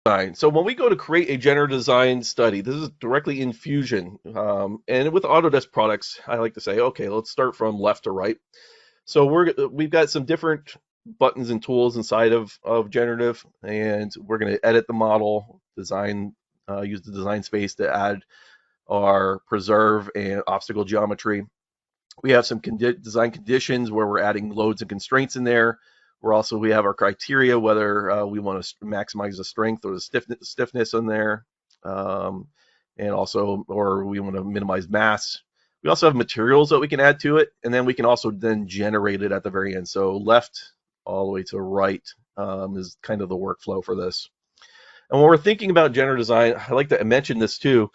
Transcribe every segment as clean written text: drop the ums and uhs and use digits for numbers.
design. So when we go to create a generative design study, this is directly in Fusion. And with Autodesk products, I like to say, okay, let's start from left to right. So we've got some different buttons and tools inside of generative, and we're going to edit the model, design, use the design space to add our preserve and obstacle geometry. We have some design conditions where we're adding loads and constraints in there. We have our criteria, whether we want to maximize the strength or the stiffness in there, and also, or we want to minimize mass. We also have materials that we can add to it, and then we can also then generate it at the very end. So left all the way to right is kind of the workflow for this. And when we're thinking about generative design, I like to mention this too.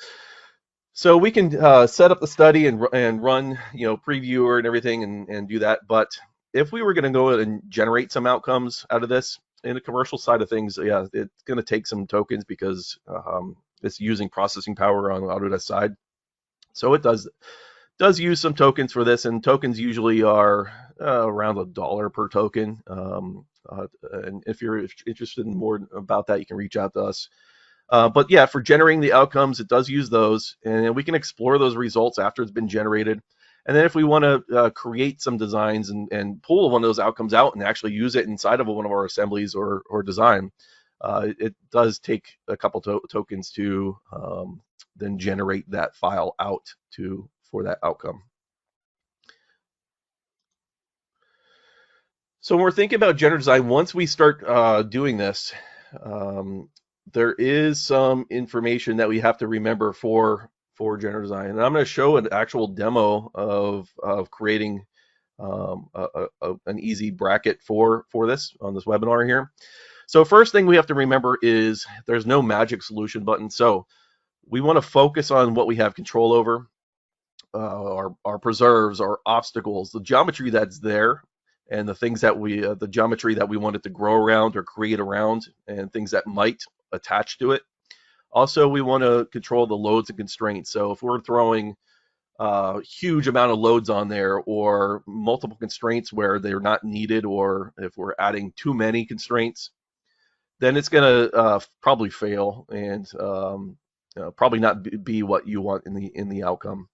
So we can set up the study and run, previewer and everything and do that. But if we were going to go and generate some outcomes out of this in the commercial side of things, yeah, it's going to take some tokens because it's using processing power on the Autodesk side. So it does use some tokens for this, and tokens usually are around $1 per token. And if you're interested in more about that, you can reach out to us. But yeah, for generating the outcomes, it does use those, and we can explore those results after it's been generated. And then if we want to create some designs and pull one of those outcomes out and actually use it inside of one of our assemblies or design, it does take a couple tokens to then generate that file out for that outcome. So when we're thinking about generative design, once we start doing this, there is some information that we have to remember for generative design. And I'm going to show an actual demo of creating an easy bracket for this on this webinar here. So first thing we have to remember is there's no magic solution button. So we want to focus on what we have control over, our preserves, our obstacles, the geometry that's there, and the things that the geometry that we want it to grow around or create around, and things that might attach to it. Also, we want to control the loads and constraints. So if we're throwing a huge amount of loads on there, or multiple constraints where they're not needed, or if we're adding too many constraints, then it's going to probably fail and probably not be what you want in the outcome.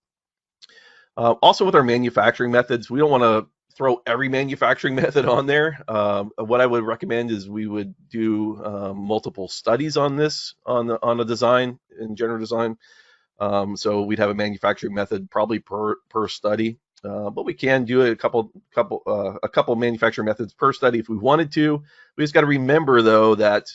Also, with our manufacturing methods, we don't want to throw every manufacturing method on there. What I would recommend is we would do multiple studies on this on a design in generative design. So we'd have a manufacturing method probably per study, but we can do a couple manufacturing methods per study if we wanted to. We just got to remember though that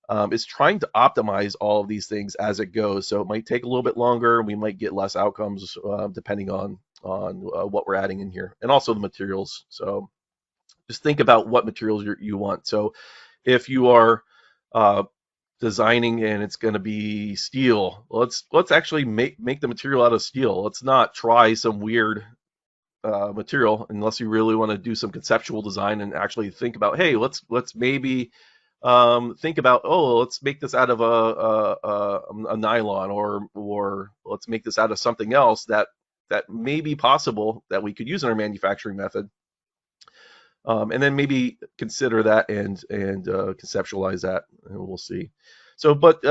it's trying to optimize all of these things as it goes. So it might take a little bit longer. We might get less outcomes depending on what we're adding in here, and also the materials. So just think about what materials you want. So if you are designing and it's going to be steel, let's actually make the material out of steel. Let's not try some weird material unless you really want to do some conceptual design and actually think about, hey, let's maybe think about, oh, let's make this out of a nylon, or let's make this out of something else that may be possible that we could use in our manufacturing method, and then maybe consider that and conceptualize that, and we'll see. So, but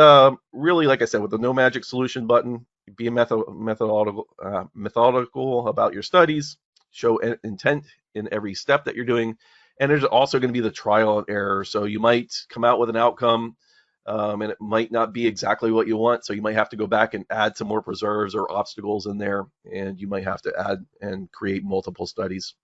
really, like I said, with the no magic solution button, be methodical about your studies, show intent in every step that you're doing, and there's also going to be the trial and error. So you might come out with an outcome, and it might not be exactly what you want. So you might have to go back and add some more preserves or obstacles in there, and you might have to add and create multiple studies.